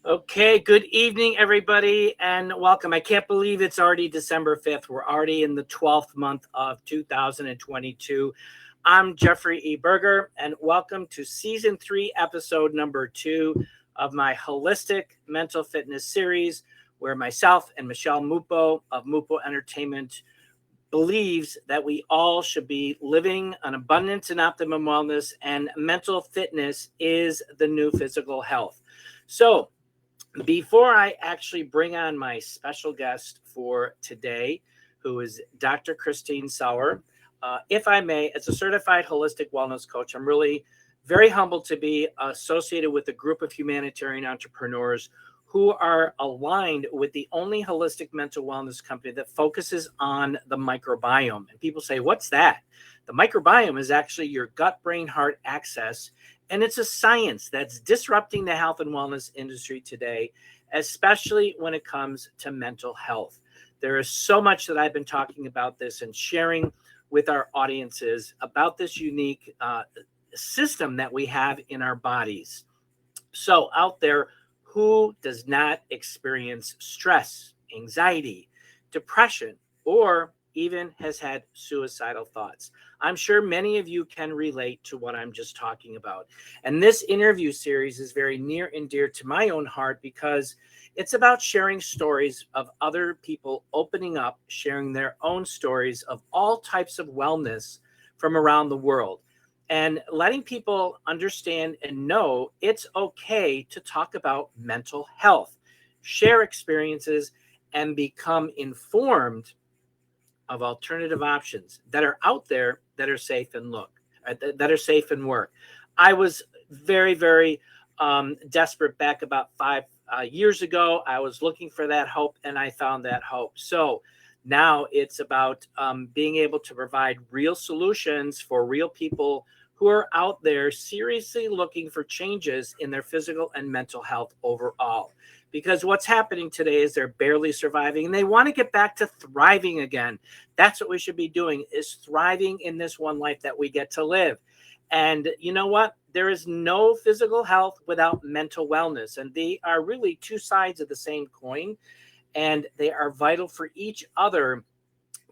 Okay, good evening, everybody, and welcome. I can't believe it's already December 5th. We're already in the 12th month of 2022. I'm Jeffrey E. Berger, and welcome to Season 3, Episode number 2 of my Holistic Mental Fitness series, where myself and Michelle Mupo of Mupo Entertainment believes that we all should be living an abundance and optimum wellness, and mental fitness is the new physical health. So, before I actually bring on my special guest for today, who is Dr. Christine Sauer, if I may, as a certified holistic wellness coach, I'm really very humbled to be associated with a group of humanitarian entrepreneurs who are aligned with the only holistic mental wellness company that focuses on the microbiome. And people say, what's that? The microbiome is actually your gut, brain, heart axis. And it's a science that's disrupting the health and wellness industry today, especially when it comes to mental health. There is so much that I've been talking about this and sharing with our audiences about this unique system that we have in our bodies. So out there, who does not experience stress, anxiety, depression, or even has had suicidal thoughts? I'm sure many of you can relate to what I'm just talking about. And this interview series is very near and dear to my own heart because it's about sharing stories of other people opening up, sharing their own stories of all types of wellness from around the world, and letting people understand and know it's okay to talk about mental health, share experiences, and become informed of alternative options that are out there that are safe and work. I was very, very desperate back about 5 years ago. I was looking for that hope, and I found that hope. So now it's about being able to provide real solutions for real people who are out there seriously looking for changes in their physical and mental health overall. Because what's happening today is they're barely surviving and they want to get back to thriving again. That's what we should be doing, is thriving in this one life that we get to live. And you know what? There is no physical health without mental wellness. And they are really two sides of the same coin. And they are vital for each other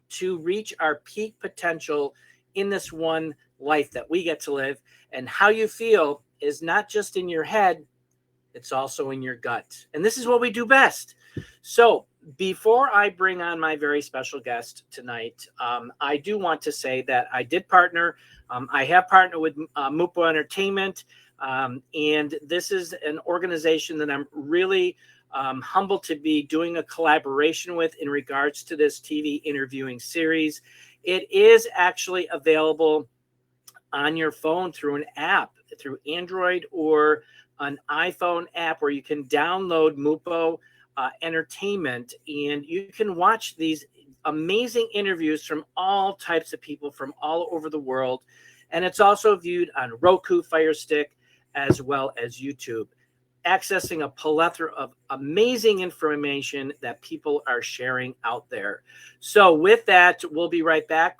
to reach our peak potential in this one life that we get to live. And how you feel is not just in your head, it's also in your gut. And this is what we do best. So before I bring on my very special guest tonight, I do want to say that I did partner. I have partnered with Mupo Entertainment. And this is an organization that I'm really humbled to be doing a collaboration with in regards to this TV interviewing series. It is actually available on your phone through an app, through Android or an iPhone app, where you can download Mupo Entertainment, and you can watch these amazing interviews from all types of people from all over the world. And it's also viewed on Roku, Fire Stick, as well as YouTube, accessing a plethora of amazing information that people are sharing out there. So with that, we'll be right back.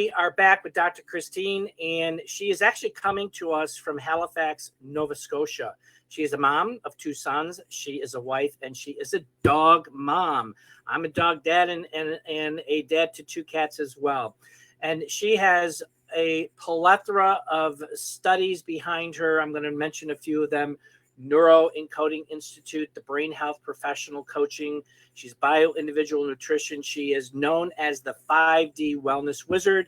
we are back with Dr. Christine, and she is actually coming to us from Halifax, Nova Scotia. She is a mom of 2 sons. She is a wife, and she is a dog mom. I'm a dog dad and a dad to 2 cats as well. And she has a plethora of studies behind her. I'm going to mention a few of them. Neuro Encoding Institute, the Brain Health Professional Coaching. She's bio-individual nutrition. She is known as the 5D Wellness Wizard,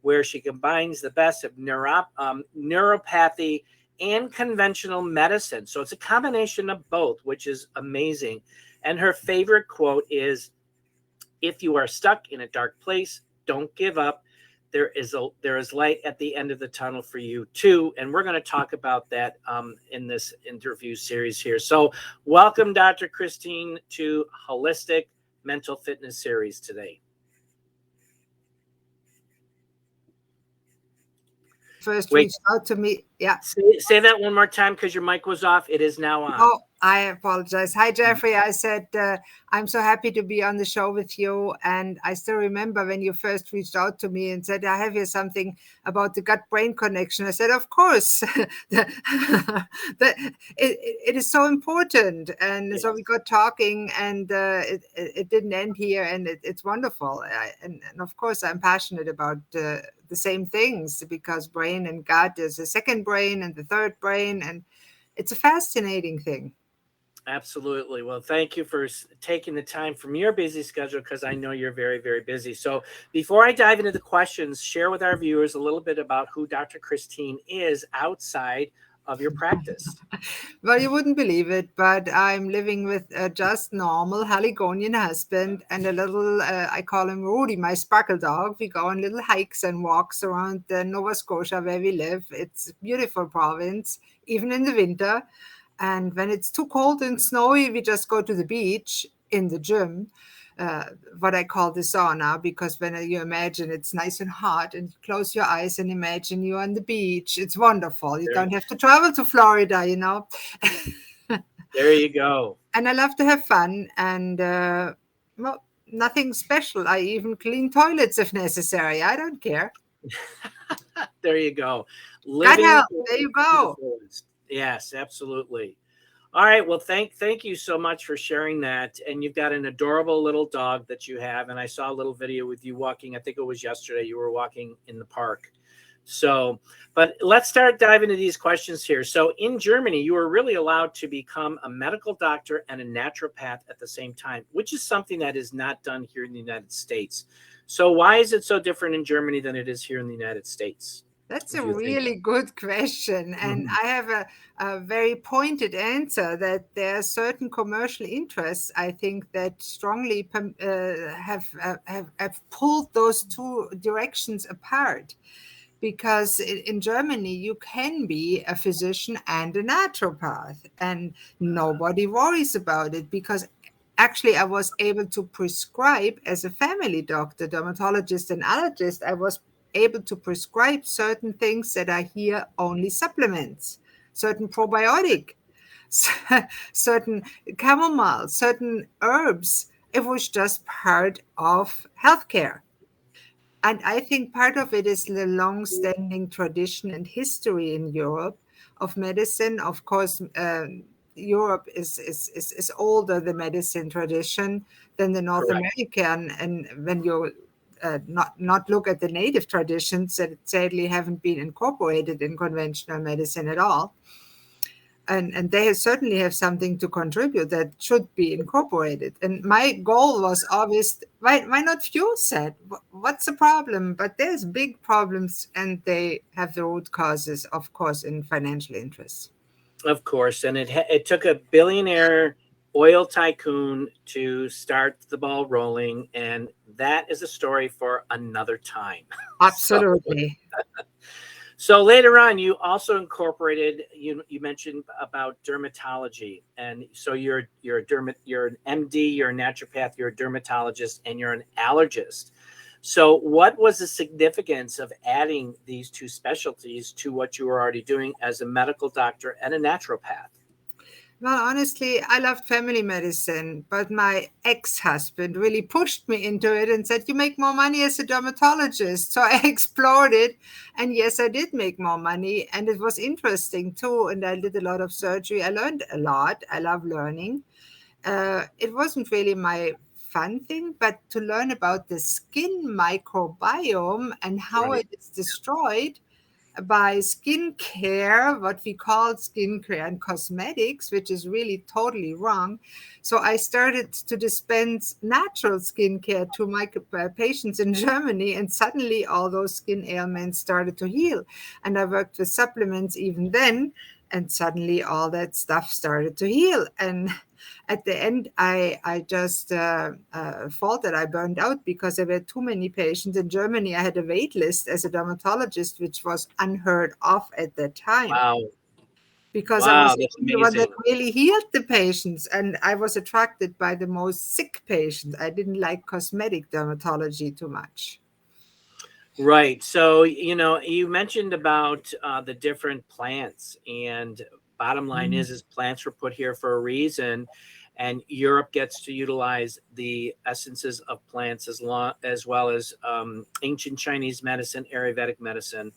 where she combines the best of neuropathy and conventional medicine. So it's a combination of both, which is amazing. And her favorite quote is, "If you are stuck in a dark place, don't give up. There is light at the end of the tunnel for you too." And we're going to talk about that in this interview series here. So welcome, Dr. Christine, to Holistic Mental Fitness Series today. First reached out to me. Yeah. Say that one more time, because your mic was off. It is now on. Oh, I apologize. Hi, Jeffrey. I said, I'm so happy to be on the show with you. And I still remember when you first reached out to me and said, I have here something about the gut-brain connection. I said, of course. It is so important. And yes. So we got talking, and it didn't end here. And it's wonderful. And of course, I'm passionate about the same things, because brain and gut is a second brain and the third brain. And it's a fascinating thing. Absolutely. Well, thank you for taking the time from your busy schedule, because I know you're very, very busy. So before I dive into the questions, share with our viewers a little bit about who Dr. Christine is outside of your practice. Well, you wouldn't believe it, but I'm living with a just normal Haligonian husband and a little, I call him Rudy, my sparkle dog. We go on little hikes and walks around Nova Scotia where we live. It's a beautiful province, even in the winter. And when it's too cold and snowy, we just go to the beach in the gym, what I call the sauna, because when you imagine it's nice and hot and you close your eyes and imagine you're on the beach, it's wonderful. You don't have to travel to Florida, you know. There you go. And I love to have fun, and well, nothing special. I even clean toilets if necessary. I don't care. There you go. God help. There you go. Yes, absolutely. All right. Well, thank you so much for sharing that. And you've got an adorable little dog that you have. And I saw a little video with you walking. I think it was yesterday. You were walking in the park. So, but let's start diving into these questions here. So in Germany, you were really allowed to become a medical doctor and a naturopath at the same time, which is something that is not done here in the United States. So why is it so different in Germany than it is here in the United States? That's a really good question. And I have a very pointed answer, that there are certain commercial interests, I think, that strongly have pulled those two directions apart. Because in Germany, you can be a physician and a naturopath, and nobody worries about it, because actually I was able to prescribe as a family doctor, dermatologist and allergist. I was able to prescribe certain things that are here only supplements, certain probiotic, certain chamomile, certain herbs. It was just part of healthcare. And I think part of it is the long-standing tradition and history in Europe of medicine. Of course, Europe is older, the medicine tradition, than the North American. And when you not look at the native traditions that sadly haven't been incorporated in conventional medicine at all. And they certainly have something to contribute that should be incorporated. And my goal was obvious. Why not fuel set? What's the problem? But there's big problems, and they have the root causes, of course, in financial interests. Of course. And it took a billionaire oil tycoon to start the ball rolling. And that is a story for another time. Absolutely. So later on, you also incorporated, you mentioned about dermatology. And so you're an MD, you're a naturopath, you're a dermatologist, and you're an allergist. So what was the significance of adding these two specialties to what you were already doing as a medical doctor and a naturopath? Well, honestly, I loved family medicine, but my ex-husband really pushed me into it and said, "You make more money as a dermatologist." So I explored it. And yes, I did make more money. And it was interesting too. And I did a lot of surgery. I learned a lot. I love learning. It wasn't really my fun thing, but to learn about the skin microbiome and how Right. it is destroyed by skincare, what we call skincare and cosmetics, which is really totally wrong. So I started to dispense natural skincare to my patients in Germany, and suddenly all those skin ailments started to heal. And I worked with supplements even then, and suddenly all that stuff started to heal. And at the end, I just thought that I burned out because there were too many patients. In Germany, I had a wait list as a dermatologist, which was unheard of at that time Wow. because I Wow. was That's the one that amazing. really healed the patients. And I was attracted by the most sick patients. I didn't like cosmetic dermatology too much. Right. So, you mentioned about the different plants, and bottom line is plants were put here for a reason, and Europe gets to utilize the essences of plants as well as ancient Chinese medicine, Ayurvedic medicine.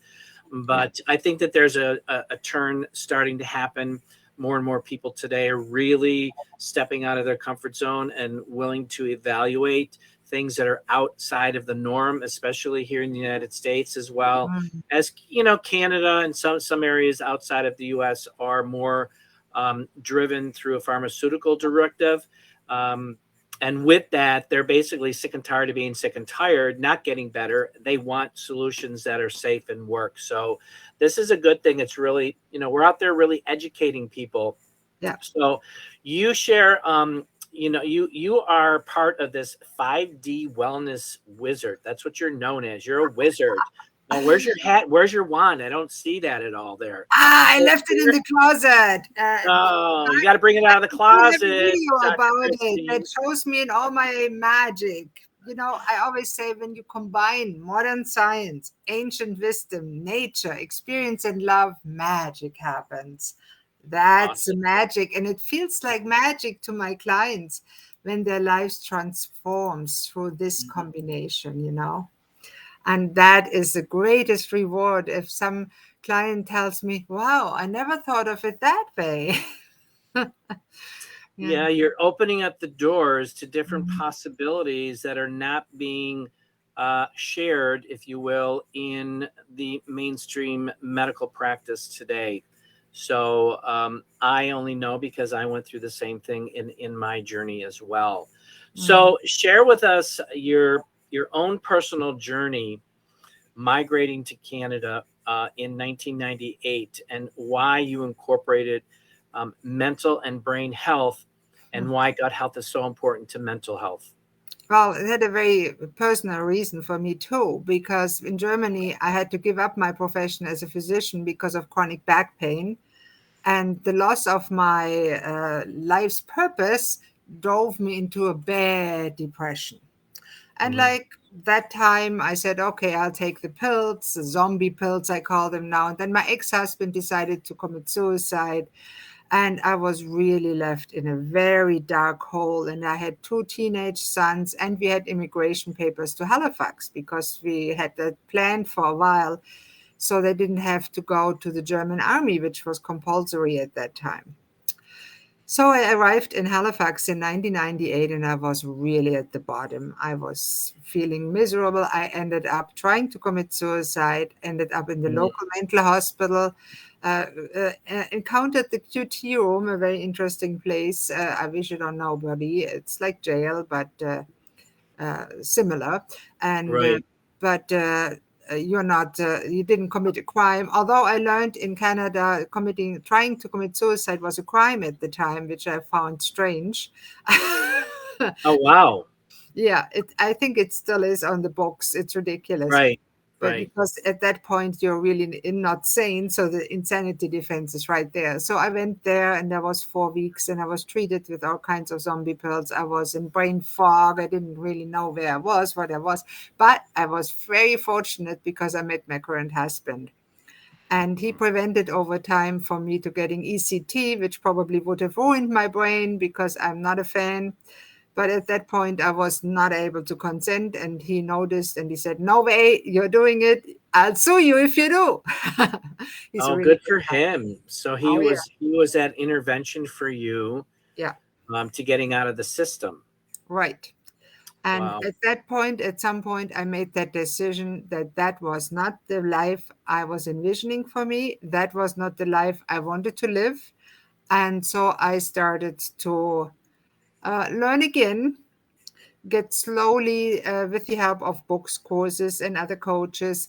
Yeah. But I think that there's a turn starting to happen. More and more people today are really stepping out of their comfort zone and willing to evaluate things that are outside of the norm, especially here in the United States, as well Mm. as Canada and some areas outside of the U.S. are more driven through a pharmaceutical directive. Um, and with that, they're basically sick and tired of being sick and tired, not getting better. They want solutions that are safe and work. So this is a good thing. It's really, we're out there really educating people. Yeah. So you share, you are part of this 5D wellness wizard. That's what you're known as. You're a wizard. Now, where's your hat? Where's your wand? I don't see that at all there. Ah, I So left it in the closet. oh, you got to bring it out of the Do have a closet, video Dr. about it Christie. that shows me in all my magic. I always say when you combine modern science, ancient wisdom, nature, experience, and love, magic happens. That's Awesome. magic. And it feels like magic to my clients when their lives transforms through this Mhm. combination. And that is the greatest reward if some client tells me, wow, I never thought of it that way. Yeah. Yeah, you're opening up the doors to different Mhm. possibilities that are not being shared, if you will, in the mainstream medical practice today. So I only know because I went through the same thing in my journey as well. Mm. So share with us your own personal journey migrating to Canada in 1998 and why you incorporated mental and brain health and why gut health is so important to mental health. Well, it had a very personal reason for me too, because in Germany, I had to give up my profession as a physician because of chronic back pain. And the loss of my life's purpose drove me into a bad depression. And Mhm. like that time, I said, okay, I'll take the pills, the zombie pills, I call them now. And then my ex husband decided to commit suicide. And I was really left in a very dark hole. And I had two teenage sons, and we had immigration papers to Halifax because we had that planned for a while. So they didn't have to go to the German army, which was compulsory at that time. So I arrived in Halifax in 1998 and I was really at the bottom. I was feeling miserable. I ended up trying to commit suicide, ended up in the Mhm. local mental hospital, encountered the QT room, a very interesting place. I wish it on nobody. It's like jail, but similar. And Right. but you're not you didn't commit a crime, although I learned in Canada trying to commit suicide was a crime at the time, which I found strange. Oh, wow. Yeah, I think it still is on the books. It's ridiculous. Right. But Right. because at that point you're really not sane, so the insanity defense is right there. So I went there, and there was 4 weeks, and I was treated with all kinds of zombie pills. I was in brain fog. I didn't really know where I was, what I was, but I was very fortunate because I met my current husband. And he prevented over time for me to getting ECT, which probably would have ruined my brain because I'm not a fan. But at that point, I was not able to consent. And he noticed and he said, "No way, you're doing it. I'll sue you if you do." He's a Oh, really good good for guy. him. So Oh, yeah. he was that intervention for you, Yeah, to getting out of the system. right. And Wow. at that point, at some point, I made that decision that that was not the life I was envisioning for me. That was not the life I wanted to live. And so I started to learn again, get slowly, with the help of books, courses, and other coaches.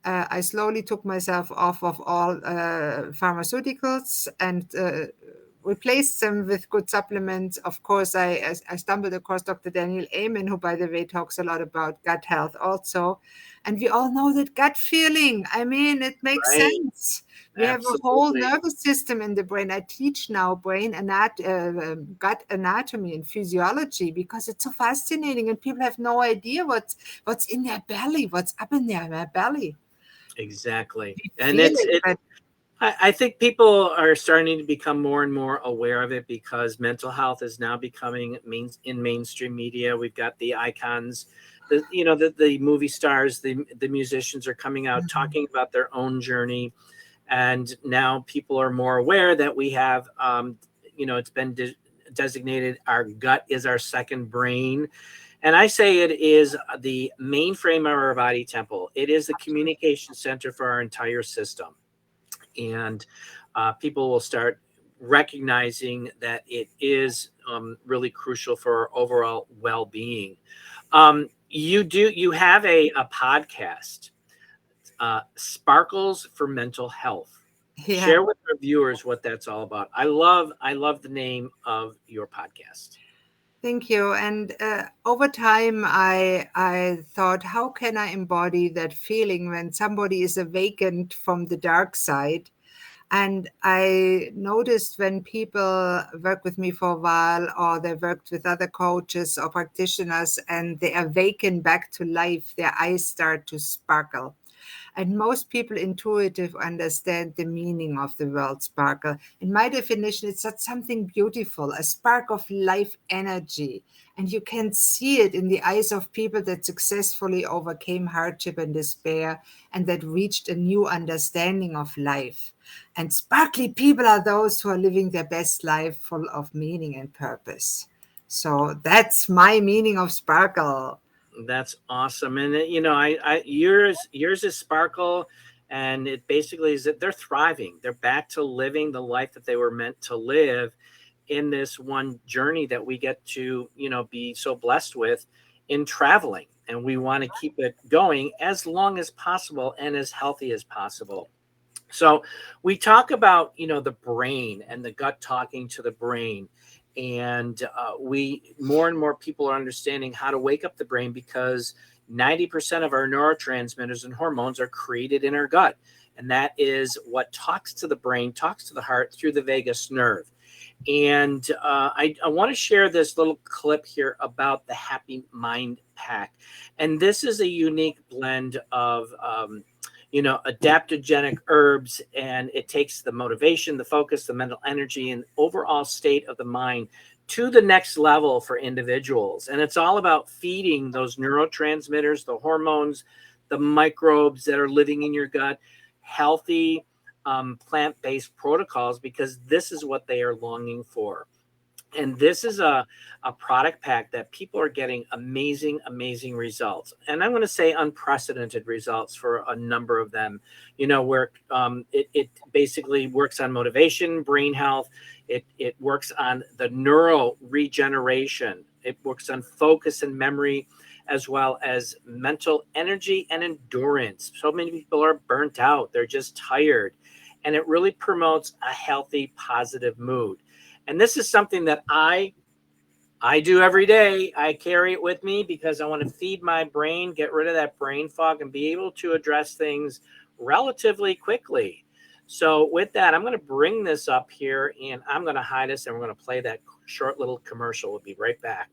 I slowly took myself off of all pharmaceuticals and replaced them with good supplements. Of course, I stumbled across Dr. Daniel Amen, who, by the way, talks a lot about gut health also. And we all know that gut feeling. I mean, it makes Right. sense. We have a whole Absolutely. nervous system in the brain. I teach now gut anatomy and physiology because it's so fascinating, and people have no idea what's in their belly, what's up in their belly. Exactly. We And feel it, but I think people are starting to become more and more aware of it because mental health is now becoming in mainstream media. We've got the icons, the movie stars, the musicians are coming out talking about their own journey, and now people are more aware that we have, it's been designated our gut is our second brain. And I say it is the mainframe of our body temple. It is the communication center for our entire system. And people will start recognizing that it is really crucial for our overall well-being. You have a podcast, Sparkles for Mental Health. yeah. Share with our viewers what that's all about. I love the name of your podcast. Thank you. And over time, I thought, how can I embody that feeling when somebody is awakened from the dark side? And I noticed when people work with me for a while, or they worked with other coaches or practitioners, and they awaken back to life, their eyes start to sparkle. And most people intuitive understand the meaning of the word sparkle. In my definition, it's not something beautiful, a spark of life energy. And you can see it in the eyes of people that successfully overcame hardship and despair and that reached a new understanding of life. And sparkly people are those who are living their best life full of meaning and purpose. So that's my meaning of sparkle. That's awesome. And yours is Sparkle, and it basically is that they're thriving. They're back to living the life that they were meant to live in this one journey that we get to, be so blessed with in traveling. And we want to keep it going as long as possible and as healthy as possible. So we talk about, the brain and the gut talking to the brain. And we more and more people are understanding how to wake up the brain because 90% of our neurotransmitters and hormones are created in our gut. And that is what talks to the brain, talks to the heart through the vagus nerve. And I want to share this little clip here about the Happy Mind Pack. And this is a unique blend of, adaptogenic herbs, and it takes the motivation, the focus, the mental energy, and overall state of the mind to the next level for individuals. And it's all about feeding those neurotransmitters, the hormones, the microbes that are living in your gut, healthy plant-based protocols, because this is what they are longing for. And this is a product pack that people are getting amazing results. And I'm going to say unprecedented results for a number of them, where it basically works on motivation, brain health. It works on the neural regeneration. It works on focus and memory, as well as mental energy and endurance. So many people are burnt out. They're just tired. And it really promotes a healthy, positive mood. And this is something that I do every day. I carry it with me because I want to feed my brain, get rid of that brain fog, and be able to address things relatively quickly. So with that, I'm going to bring this up here and I'm going to hide us and we're going to play that short little commercial. We'll be right back.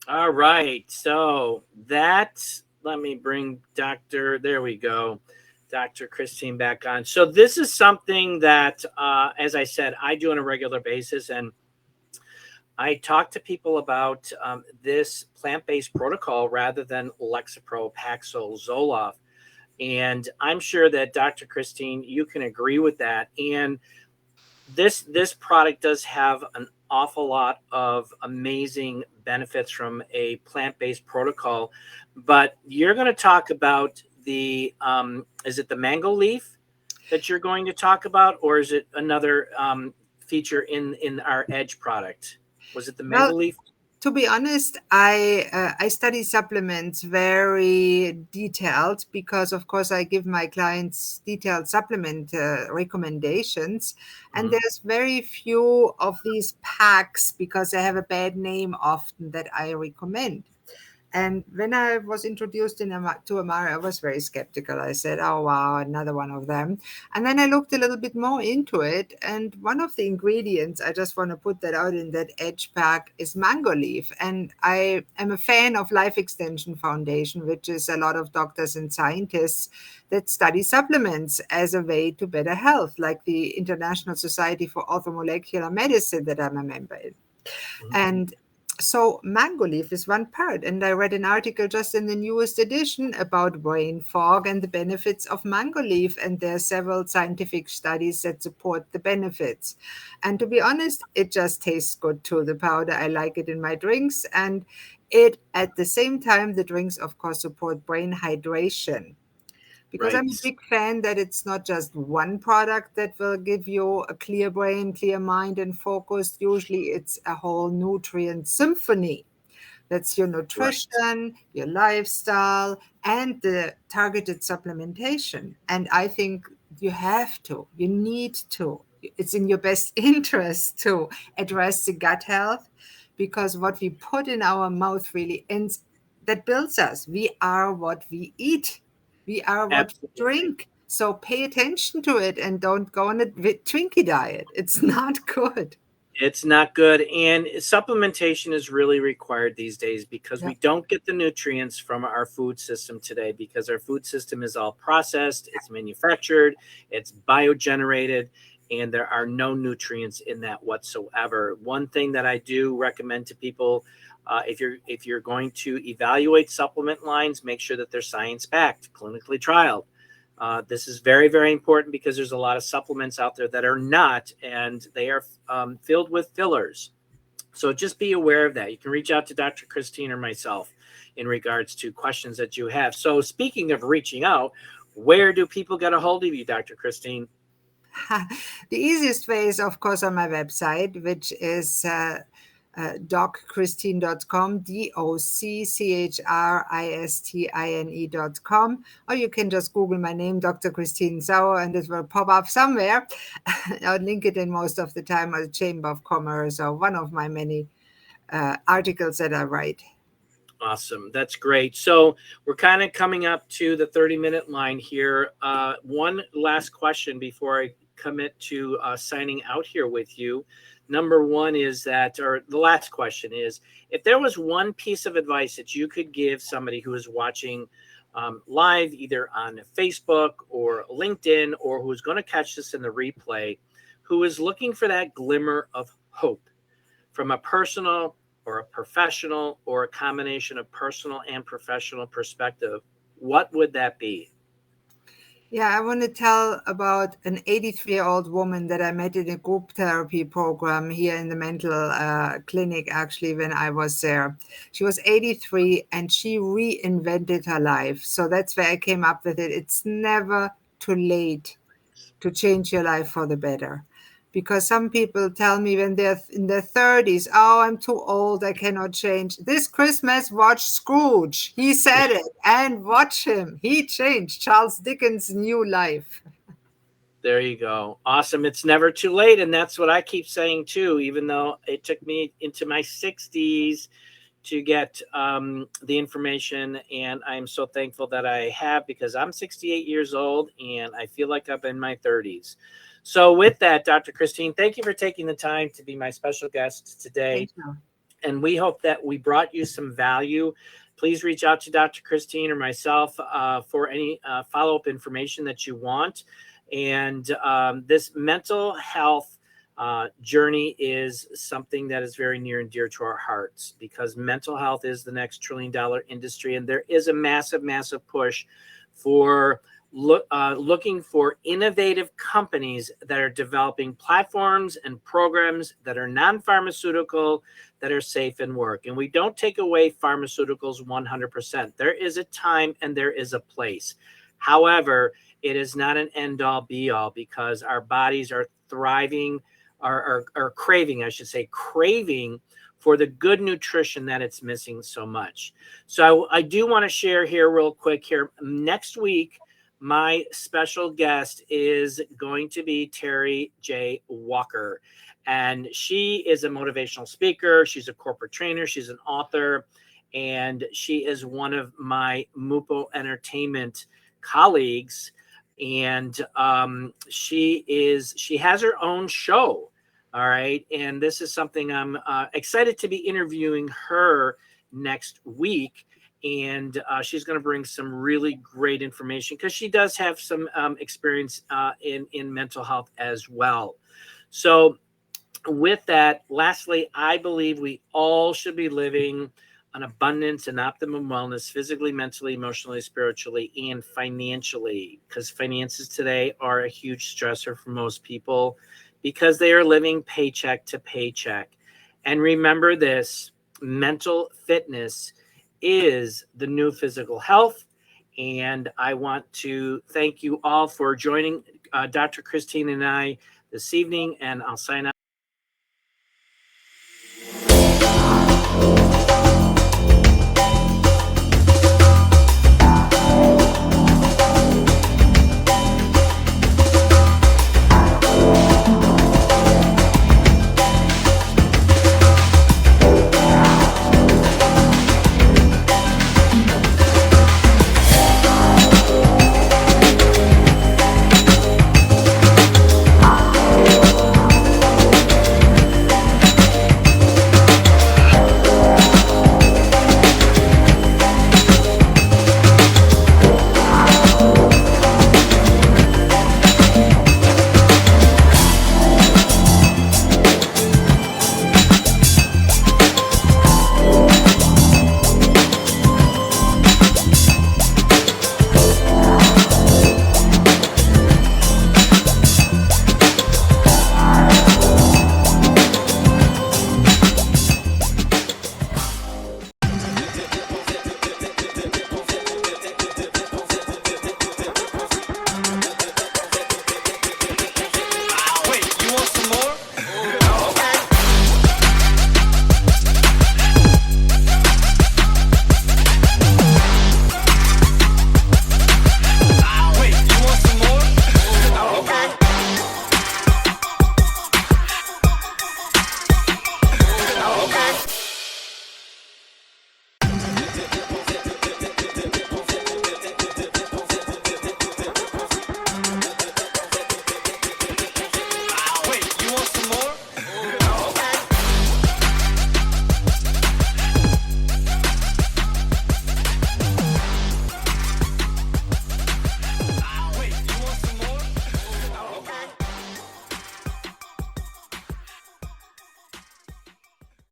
All right. So let me bring there we go, Dr. Christine back on. So this is something that, as I said, I do on a regular basis. And I talk to people about this plant-based protocol rather than Lexapro, Paxil, Zoloft. And I'm sure that Dr. Christine, you can agree with that. And this product does have an awful lot of amazing benefits from a plant-based protocol. But you're going to talk about the is it the mango leaf that you're going to talk about, or is it another feature in our Edge product? Was it the Well, mango leaf? to be honest, I study supplements very detailed because, of course, I give my clients detailed supplement recommendations, and Mhm. there's very few of these packs because they have a bad name often that I recommend. And when I was introduced to Amara, I was very skeptical. I said, oh, wow, another one of them. And then I looked a little bit more into it. And one of the ingredients, I just want to put that out in that Edge pack, is mango leaf. And I am a fan of Life Extension Foundation, which is a lot of doctors and scientists that study supplements as a way to better health, like the International Society for Orthomolecular Medicine that I'm a member in. Mhm. And so mango leaf is one part. And I read an article just in the newest edition about brain fog and the benefits of mango leaf. And there are several scientific studies that support the benefits. And to be honest, it just tastes good too, the powder. I like it in my drinks. And it, at the same time, the drinks, of course, support brain hydration because I'm a Right. big fan that it's not just one product that will give you a clear brain, clear mind, and focus. Usually it's a whole nutrient symphony. That's your Right. nutrition, your lifestyle, and the targeted supplementation. And I think you need to. It's in your best interest to address the gut health because what we put in our mouth really ends that builds us. We are what we eat. We are what we Absolutely. drink. So pay attention to it and don't go on a Twinkie diet. It's not good. It's not good. And supplementation is really required these days because Yeah. we don't get the nutrients from our food system today because our food system is all processed, it's manufactured, it's biogenerated, and there are no nutrients in that whatsoever. One thing that I do recommend to people, if you're going to evaluate supplement lines, make sure that they're science backed, clinically trialed. This is very, very important because there's a lot of supplements out there that are not, and they are filled with fillers. So just be aware of that. You can reach out to Dr. Christine or myself in regards to questions that you have. So speaking of reaching out, where do people get a hold of you, Dr. Christine? The easiest way is, of course, on my website, which is docchristine.com, docchristine.com. Or you can just Google my name, Dr. Christine Sauer, and it will pop up somewhere. I'll link it in most of the time, or the Chamber of Commerce, or one of my many articles that I write. Awesome. That's great. So we're kind of coming up to the 30-minute line here. One last question before I commit to signing out here with you. Number one is that, or the last question is, if there was one piece of advice that you could give somebody who is watching live, either on Facebook or LinkedIn, or who's going to catch this in the replay, who is looking for that glimmer of hope from a personal or a professional or a combination of personal and professional perspective, what would that be? Yeah, I want to tell about an 83-year-old woman that I met in a group therapy program here in the mental clinic, actually, when I was there. She was 83 and she reinvented her life. So that's where I came up with it. It's never too late to change your life for the better. Because some people tell me when they're in their 30s, oh, I'm too old, I cannot change. This Christmas, watch Scrooge. He said it, and watch him. He changed Charles Dickens' new life. There you go. Awesome. It's never too late. And that's what I keep saying too, even though it took me into my 60s to get the information. And I'm so thankful that I have because I'm 68 years old and I feel like I'm in my 30s. So, with that, Dr. Christine, thank you for taking the time to be my special guest today. Thank you. And we hope that we brought you some value. Please reach out to Dr. Christine or myself for any follow-up information that you want. And this mental health journey is something that is very near and dear to our hearts, because mental health is the next $1 trillion industry. And there is a massive, massive push for looking for innovative companies that are developing platforms and programs that are non-pharmaceutical, that are safe in work. And we don't take away pharmaceuticals 100%. There is a time and there is a place. However, it is not an end-all be-all, because our bodies are thriving, are craving, I should say, craving for the good nutrition that it's missing so much. So I do want to share here real quick here. Next week, my special guest is going to be Terry J. Walker. And she is a motivational speaker. She's a corporate trainer. She's an author. And she is one of my Mupo Entertainment colleagues. And she has her own show. All right. And this is something I'm excited to be interviewing her next week. And she's going to bring some really great information, because she does have some experience in mental health as well. So with that, lastly, I believe we all should be living an abundance and optimum wellness, physically, mentally, emotionally, spiritually, and financially, because finances today are a huge stressor for most people, because they are living paycheck to paycheck. And remember this: mental fitness is the new physical health. And I want to thank you all for joining Dr. Christine and I this evening, and I'll sign out.